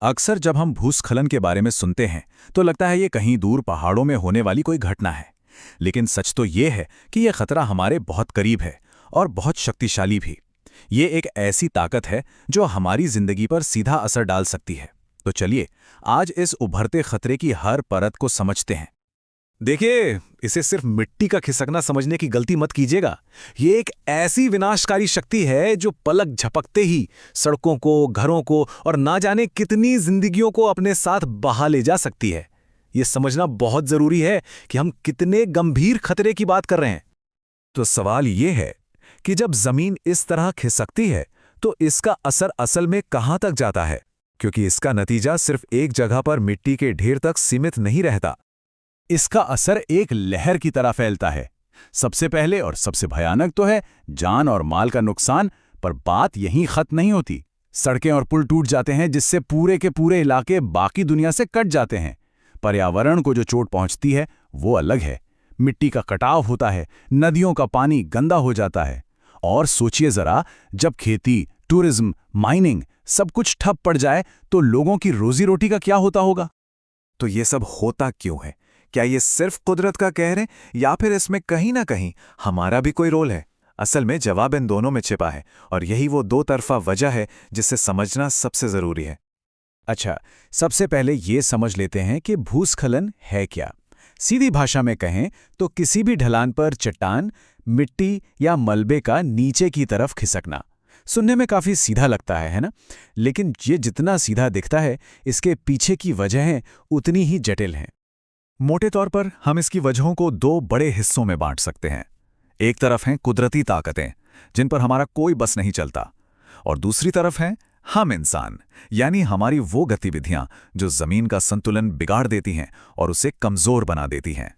अक्सर जब हम भूस्खलन के बारे में सुनते हैं तो लगता है ये कहीं दूर पहाड़ों में होने वाली कोई घटना है। लेकिन सच तो ये है कि ये खतरा हमारे बहुत करीब है और बहुत शक्तिशाली भी। ये एक ऐसी ताकत है जो हमारी जिंदगी पर सीधा असर डाल सकती है। तो चलिए आज इस उभरते खतरे की हर परत को समझते हैं। देखिए, इसे सिर्फ मिट्टी का खिसकना समझने की गलती मत कीजिएगा। ये एक ऐसी विनाशकारी शक्ति है जो पलक झपकते ही सड़कों को, घरों को और ना जाने कितनी जिंदगियों को अपने साथ बहा ले जा सकती है। ये समझना बहुत जरूरी है कि हम कितने गंभीर खतरे की बात कर रहे हैं। तो सवाल ये है कि जब जमीन इस तरह खिसकती है तो इसका असर असल में कहां तक जाता है, क्योंकि इसका नतीजा सिर्फ एक जगह पर मिट्टी के ढेर तक सीमित नहीं रहता। इसका असर एक लहर की तरह फैलता है। सबसे पहले और सबसे भयानक तो है जान और माल का नुकसान, पर बात यहीं खत्म नहीं होती। सड़कें और पुल टूट जाते हैं जिससे पूरे के पूरे इलाके बाकी दुनिया से कट जाते हैं। पर्यावरण को जो चोट पहुंचती है वो अलग है। मिट्टी का कटाव होता है, नदियों का पानी गंदा हो जाता है। और सोचिए जरा, जब खेती, टूरिज्म, माइनिंग सब कुछ ठप पड़ जाए तो लोगों की रोजी रोटी का क्या होता होगा। तो ये सब होता क्यों है? क्या ये सिर्फ कुदरत का कहर है या फिर इसमें कहीं ना कहीं हमारा भी कोई रोल है? असल में जवाब इन दोनों में छिपा है और यही वो दो तरफा वजह है जिसे समझना सबसे जरूरी है। अच्छा, सबसे पहले ये समझ लेते हैं कि भूस्खलन है क्या। सीधी भाषा में कहें तो किसी भी ढलान पर चट्टान, मिट्टी या मलबे का नीचे की तरफ खिसकना। सुनने में काफी सीधा लगता है ना? लेकिन ये जितना सीधा दिखता है, इसके पीछे की वजहें उतनी ही जटिल हैं। मोटे तौर पर हम इसकी वजहों को दो बड़े हिस्सों में बांट सकते हैं। एक तरफ हैं कुदरती ताकतें जिन पर हमारा कोई बस नहीं चलता, और दूसरी तरफ हैं हम इंसान, यानी हमारी वो गतिविधियां जो जमीन का संतुलन बिगाड़ देती हैं और उसे कमजोर बना देती हैं।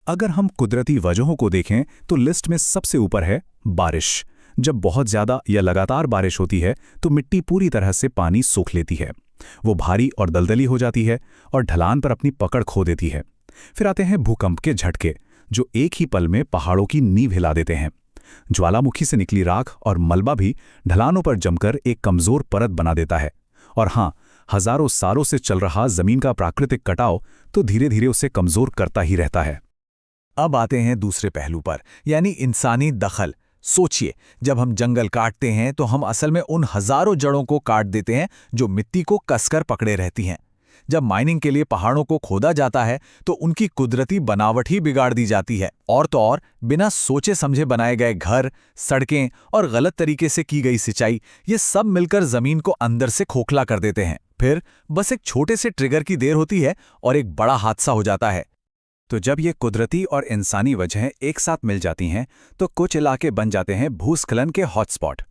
अगर हम कुदरती वजहों को देखें तो लिस्ट में सबसे ऊपर है बारिश। जब बहुत ज्यादा या लगातार बारिश होती है तो मिट्टी पूरी तरह से पानी सोख लेती है। वो भारी और दलदली हो जाती है और ढलान पर अपनी पकड़ खो देती है। फिर आते हैं भूकंप के झटके, जो एक ही पल में पहाड़ों की नींव हिला देते हैं। ज्वालामुखी से निकली राख और मलबा भी ढलानों पर जमकर एक कमजोर परत बना देता है। और हाँ, हजारों सालों से चल रहा जमीन का प्राकृतिक कटाव तो धीरे धीरे उसे कमजोर करता ही रहता है। अब आते हैं दूसरे पहलू पर, यानी इंसानी दखल। सोचिए, जब हम जंगल काटते हैं तो हम असल में उन हजारों जड़ों को काट देते हैं जो मिट्टी को कसकर पकड़े रहती हैं। जब माइनिंग के लिए पहाड़ों को खोदा जाता है तो उनकी कुदरती बनावट ही बिगाड़ दी जाती है। और तो और बिना सोचे समझे बनाए गए घर, सड़कें और गलत तरीके से की गई सिंचाई, ये सब मिलकर जमीन को अंदर से खोखला कर देते हैं। फिर बस एक छोटे से ट्रिगर की देर होती है और एक बड़ा हादसा हो जाता है। तो जब ये कुदरती और इंसानी वजहें एक साथ मिल जाती हैं तो कुछ इलाके बन जाते हैं भूस्खलन के हॉटस्पॉट।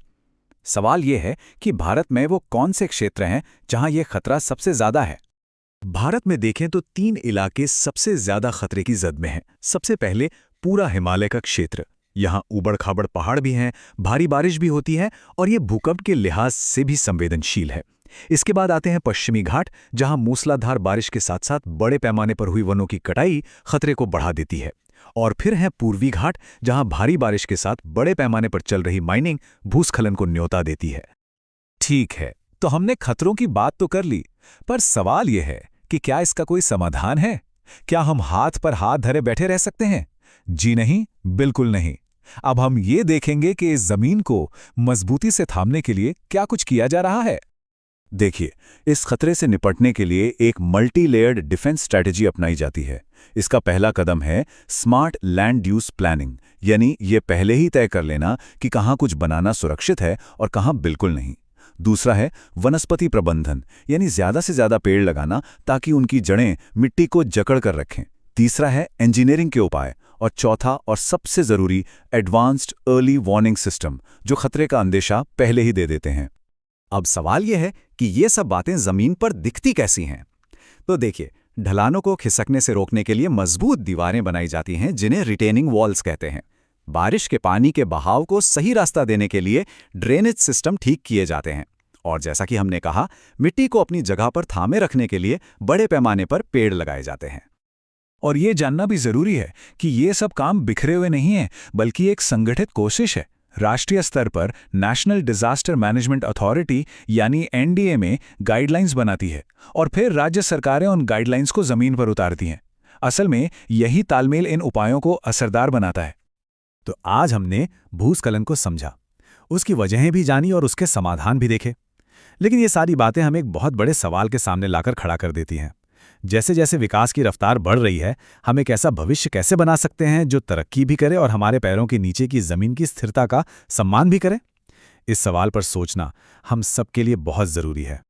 सवाल ये है कि भारत में वो कौन से क्षेत्र हैं जहां ये खतरा सबसे ज्यादा है। भारत में देखें तो 3 इलाके सबसे ज्यादा खतरे की जद में हैं। सबसे पहले पूरा हिमालय का क्षेत्र। यहाँ ऊबड़-खाबड़ पहाड़ भी हैं, भारी बारिश भी होती है और ये भूकंप के लिहाज से भी संवेदनशील है। इसके बाद आते हैं पश्चिमी घाट, जहां मूसलाधार बारिश के साथ साथ बड़े पैमाने पर हुई वनों की कटाई खतरे को बढ़ा देती है। और फिर है पूर्वी घाट, जहां भारी बारिश के साथ बड़े पैमाने पर चल रही माइनिंग भूस्खलन को न्योता देती है। ठीक है, तो हमने खतरों की बात तो कर ली, पर सवाल यह है कि क्या इसका कोई समाधान है? क्या हम हाथ पर हाथ धरे बैठे रह सकते हैं? जी नहीं, बिल्कुल नहीं। अब हम ये देखेंगे कि इस जमीन को मजबूती से थामने के लिए क्या कुछ किया जा रहा है। देखिए, इस खतरे से निपटने के लिए एक मल्टी लेयर्ड डिफेंस स्ट्रैटेजी अपनाई जाती है। इसका पहला कदम है स्मार्ट लैंड यूज प्लानिंग, यानी ये पहले ही तय कर लेना कि कहाँ कुछ बनाना सुरक्षित है और कहाँ बिल्कुल नहीं। दूसरा है वनस्पति प्रबंधन, यानी ज्यादा से ज्यादा पेड़ लगाना ताकि उनकी जड़ें मिट्टी को जकड़ कर रखें। तीसरा है इंजीनियरिंग के उपाय, और चौथा और सबसे जरूरी एडवांस्ड अर्ली वार्निंग सिस्टम, जो खतरे का अंदेशा पहले ही दे देते हैं। अब सवाल यह है कि ये सब बातें जमीन पर दिखती कैसी हैं। तो देखिए, ढलानों को खिसकने से रोकने के लिए मजबूत दीवारें बनाई जाती हैं जिन्हें रिटेनिंग वॉल्स कहते हैं। बारिश के पानी के बहाव को सही रास्ता देने के लिए ड्रेनेज सिस्टम ठीक किए जाते हैं। और जैसा कि हमने कहा, मिट्टी को अपनी जगह पर थामे रखने के लिए बड़े पैमाने पर पेड़ लगाए जाते हैं। और ये जानना भी जरूरी है कि ये सब काम बिखरे हुए नहीं है, बल्कि एक संगठित कोशिश है। राष्ट्रीय स्तर पर नेशनल डिजास्टर मैनेजमेंट अथॉरिटी यानी एनडीएमए गाइडलाइंस बनाती है और फिर राज्य सरकारें उन गाइडलाइंस को जमीन पर उतारती हैं। असल में यही तालमेल इन उपायों को असरदार बनाता है। तो आज हमने भूस्खलन को समझा, उसकी वजहें भी जानी और उसके समाधान भी देखे। लेकिन ये सारी बातें हमें एक बहुत बड़े सवाल के सामने लाकर खड़ा कर देती हैं। जैसे जैसे विकास की रफ्तार बढ़ रही है, हम एक ऐसा भविष्य कैसे बना सकते हैं जो तरक्की भी करे और हमारे पैरों के नीचे की जमीन की स्थिरता का सम्मान भी करे? इस सवाल पर सोचना हम सबके लिए बहुत जरूरी है।